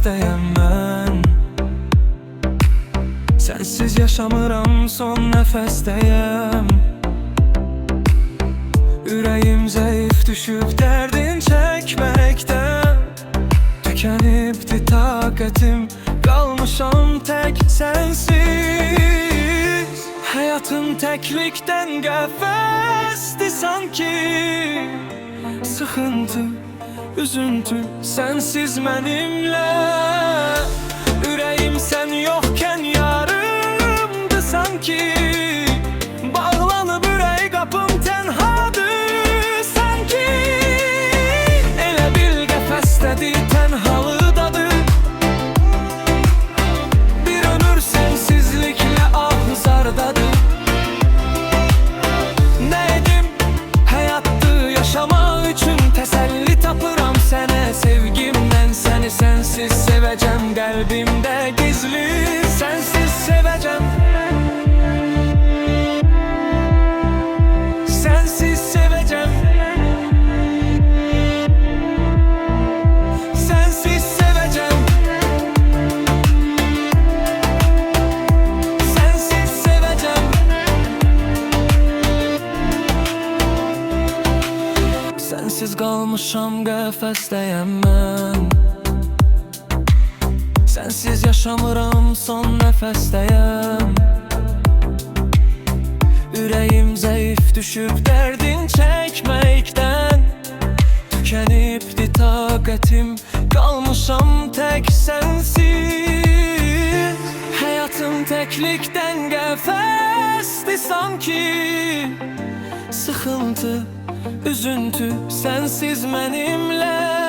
nəfəsdəyəm mən. Sensiz yaşamıram, son nəfəsdəyəm. Ürəyim zəif düşüb dərdin çəkməkdən. Tükənibdi taqətim, qalmışam tək sənsiz. Həyatım təklikdən qəfəsdir sanki. Sıxıntı, üzüntü, sənsiz mənimlə. Ürəyim sən yoxkən yarımdı sanki. Bağlanıb ürək qapım tənhadır sanki. Elə bil qəfəsdədir, tənhalıdadır. Bir ömür sənsizliklə ahzardadır. Nə edim həyatı yaşamaq üçün, təsəlli tapıram sənə sevgimdən. Səni sənsiz sevəcəm, qəlbimdə gizli sənsiz sevəcəm. Sənsiz sevəcəm. Sənsiz sevəcəm. Sənsiz sevəcəm. Sənsiz qalmışam, qəfəsdəyəm mən. Sensiz yaşamıram, son nəfəsdəyəm. Ürəyim zəif düşüb dərdin çəkməkdən. Tükənibdi taqətim, qalmışam tək sənsiz. Həyatım təklikdən qəfəsdir sanki. Sıxıntı, üzüntü, sənsiz mənimlə.